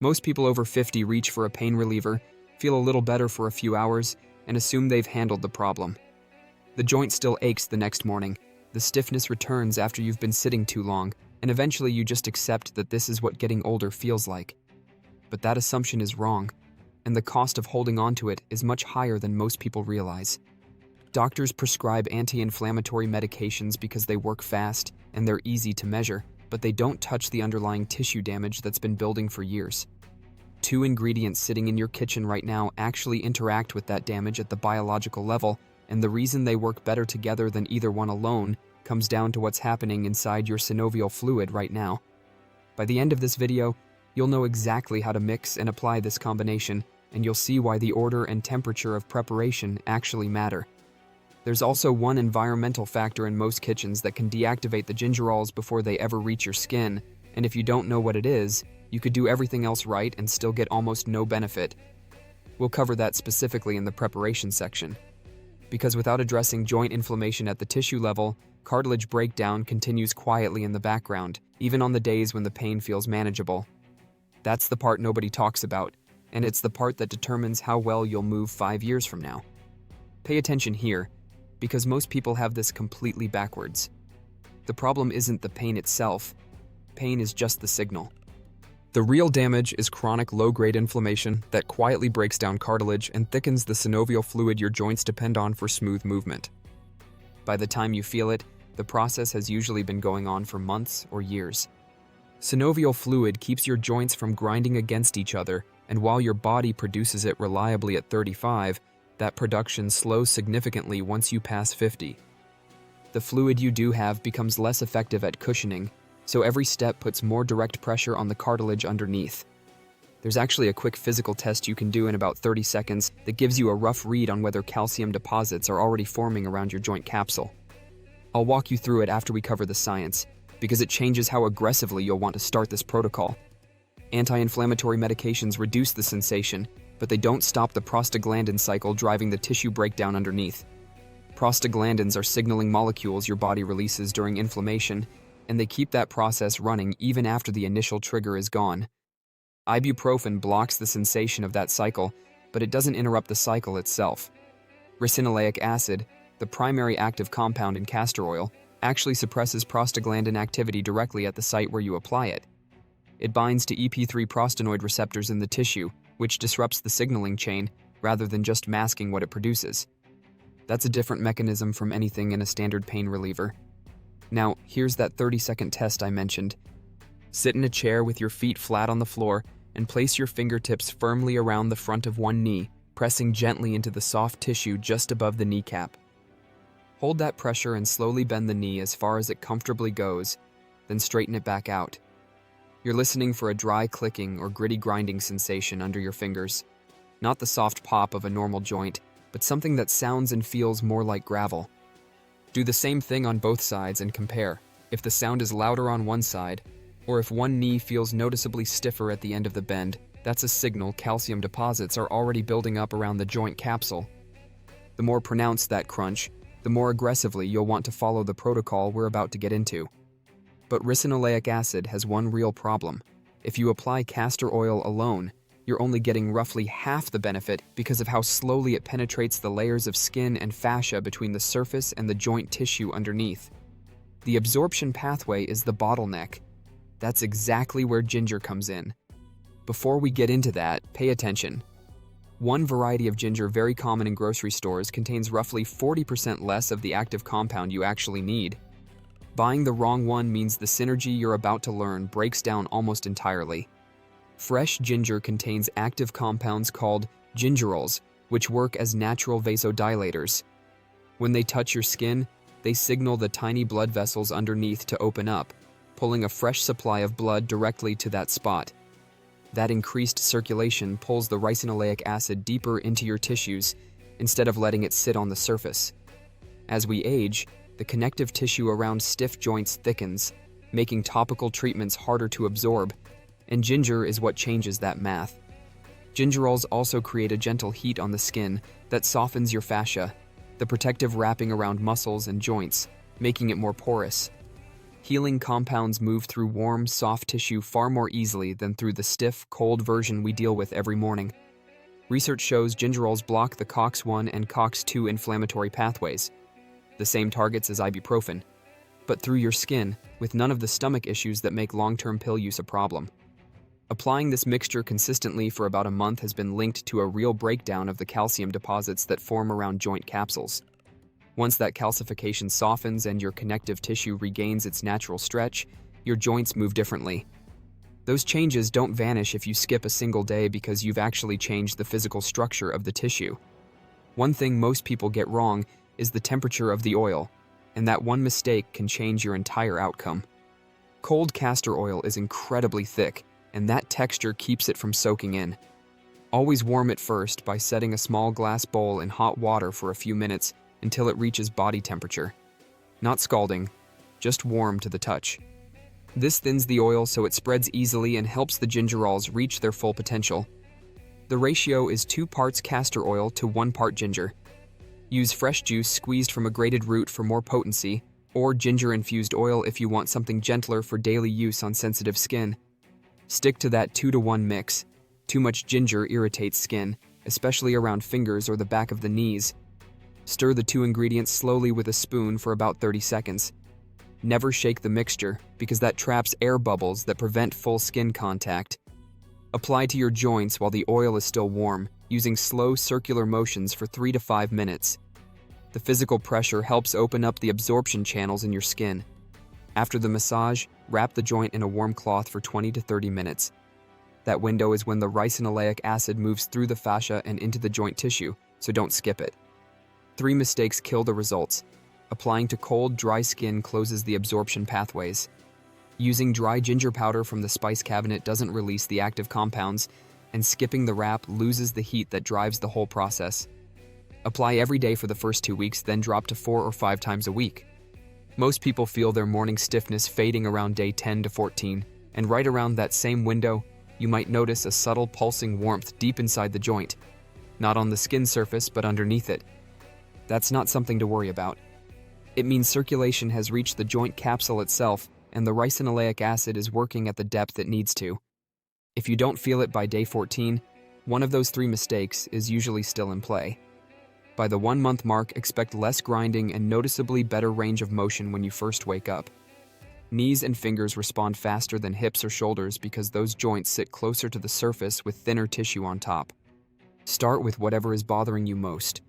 Most people over 50 reach for a pain reliever, feel a little better for a few hours, and assume they've handled the problem. The joint still aches the next morning, the stiffness returns after you've been sitting too long, and eventually you just accept that this is what getting older feels like. But that assumption is wrong, and the cost of holding on to it is much higher than most people realize. Doctors prescribe anti-inflammatory medications because they work fast and they're easy to measure, but they don't touch the underlying tissue damage that's been building for years. Two ingredients sitting in your kitchen right now actually interact with that damage at the biological level, and the reason they work better together than either one alone comes down to what's happening inside your synovial fluid right now. By the end of this video, you'll know exactly how to mix and apply this combination, and you'll see why the order and temperature of preparation actually matter. There's also one environmental factor in most kitchens that can deactivate the gingerols before they ever reach your skin, and if you don't know what it is, you could do everything else right and still get almost no benefit. We'll cover that specifically in the preparation section. Because without addressing joint inflammation at the tissue level, cartilage breakdown continues quietly in the background, even on the days when the pain feels manageable. That's the part nobody talks about, and it's the part that determines how well you'll move 5 years from now. Pay attention here, because most people have this completely backwards. The problem isn't the pain itself. Pain is just the signal. The real damage is chronic low-grade inflammation that quietly breaks down cartilage and thickens the synovial fluid your joints depend on for smooth movement. By the time you feel it, the process has usually been going on for months or years. Synovial fluid keeps your joints from grinding against each other, and while your body produces it reliably at 35, that production slows significantly once you pass 50. The fluid you do have becomes less effective at cushioning, so every step puts more direct pressure on the cartilage underneath. There's actually a quick physical test you can do in about 30 seconds that gives you a rough read on whether calcium deposits are already forming around your joint capsule. I'll walk you through it after we cover the science, because it changes how aggressively you'll want to start this protocol. Anti-inflammatory medications reduce the sensation, but they don't stop the prostaglandin cycle driving the tissue breakdown underneath. Prostaglandins are signaling molecules your body releases during inflammation, and they keep that process running even after the initial trigger is gone. Ibuprofen blocks the sensation of that cycle, but it doesn't interrupt the cycle itself. Ricinoleic acid, the primary active compound in castor oil, actually suppresses prostaglandin activity directly at the site where you apply it. It binds to EP3 prostanoid receptors in the tissue, which disrupts the signaling chain rather than just masking what it produces. That's a different mechanism from anything in a standard pain reliever. Now, here's that 30-second test I mentioned. Sit in a chair with your feet flat on the floor and place your fingertips firmly around the front of one knee, pressing gently into the soft tissue just above the kneecap. Hold that pressure and slowly bend the knee as far as it comfortably goes, then straighten it back out. You're listening for a dry clicking or gritty grinding sensation under your fingers. Not the soft pop of a normal joint, but something that sounds and feels more like gravel. Do the same thing on both sides and compare. If the sound is louder on one side, or if one knee feels noticeably stiffer at the end of the bend, that's a signal calcium deposits are already building up around the joint capsule. The more pronounced that crunch, the more aggressively you'll want to follow the protocol we're about to get into. But ricinoleic acid has one real problem. If you apply castor oil alone, you're only getting roughly half the benefit because of how slowly it penetrates the layers of skin and fascia between the surface and the joint tissue underneath. The absorption pathway is the bottleneck. That's exactly where ginger comes in. Before we get into that, pay attention. One variety of ginger very common in grocery stores contains roughly 40% less of the active compound you actually need. Buying the wrong one means the synergy you're about to learn breaks down almost entirely. Fresh ginger contains active compounds called gingerols, which work as natural vasodilators. When they touch your skin, they signal the tiny blood vessels underneath to open up, pulling a fresh supply of blood directly to that spot. That increased circulation pulls the ricinoleic acid deeper into your tissues instead of letting it sit on the surface. As we age, the connective tissue around stiff joints thickens, making topical treatments harder to absorb, and ginger is what changes that math. Gingerols also create a gentle heat on the skin that softens your fascia, the protective wrapping around muscles and joints, making it more porous. Healing compounds move through warm, soft tissue far more easily than through the stiff, cold version we deal with every morning. Research shows gingerols block the COX-1 and COX-2 inflammatory pathways, the same targets as ibuprofen, but through your skin, with none of the stomach issues that make long-term pill use a problem. Applying this mixture consistently for about a month has been linked to a real breakdown of the calcium deposits that form around joint capsules. Once that calcification softens and your connective tissue regains its natural stretch, your joints move differently. Those changes don't vanish if you skip a single day because you've actually changed the physical structure of the tissue. One thing most people get wrong is the temperature of the oil, and that one mistake can change your entire outcome. Cold castor oil is incredibly thick, and that texture keeps it from soaking in. Always warm it first by setting a small glass bowl in hot water for a few minutes until it reaches body temperature. Not scalding, just warm to the touch. This thins the oil so it spreads easily and helps the gingerols reach their full potential. The ratio is 2 parts castor oil to 1 part ginger. Use fresh juice squeezed from a grated root for more potency, or ginger-infused oil if you want something gentler for daily use on sensitive skin. Stick to that 2-to-1 mix. Too much ginger irritates skin, especially around fingers or the back of the knees. Stir the 2 ingredients slowly with a spoon for about 30 seconds. Never shake the mixture, because that traps air bubbles that prevent full skin contact. Apply to your joints while the oil is still warm, using slow circular motions for 3 to 5 minutes. The physical pressure helps open up the absorption channels in your skin. After the massage, wrap the joint in a warm cloth for 20 to 30 minutes. That window is when the ricinoleic acid moves through the fascia and into the joint tissue, so don't skip it. 3 mistakes kill the results. Applying to cold, dry skin closes the absorption pathways. Using dry ginger powder from the spice cabinet doesn't release the active compounds, and skipping the wrap loses the heat that drives the whole process. Apply every day for the first 2 weeks, then drop to 4 or 5 times a week. Most people feel their morning stiffness fading around day 10 to 14, and right around that same window, you might notice a subtle pulsing warmth deep inside the joint. Not on the skin surface, but underneath it. That's not something to worry about. It means circulation has reached the joint capsule itself, and the ricinoleic acid is working at the depth it needs to. If you don't feel it by day 14, one of those 3 mistakes is usually still in play. By the 1-month mark, expect less grinding and noticeably better range of motion when you first wake up. Knees and fingers respond faster than hips or shoulders because those joints sit closer to the surface with thinner tissue on top. Start with whatever is bothering you most.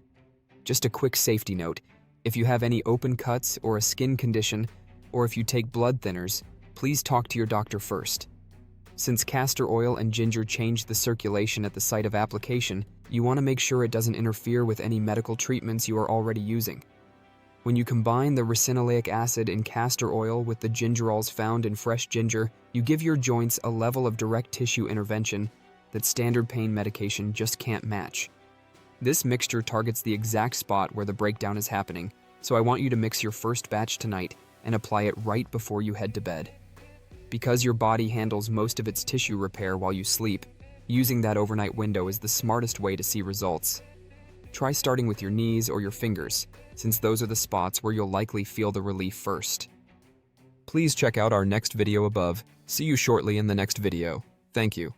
Just a quick safety note: if you have any open cuts or a skin condition, or if you take blood thinners, please talk to your doctor first. Since castor oil and ginger change the circulation at the site of application, you want to make sure it doesn't interfere with any medical treatments you are already using. When you combine the ricinoleic acid in castor oil with the gingerols found in fresh ginger, you give your joints a level of direct tissue intervention that standard pain medication just can't match. This mixture targets the exact spot where the breakdown is happening, so I want you to mix your first batch tonight and apply it right before you head to bed. Because your body handles most of its tissue repair while you sleep, using that overnight window is the smartest way to see results. Try starting with your knees or your fingers, since those are the spots where you'll likely feel the relief first. Please check out our next video above. See you shortly in the next video. Thank you.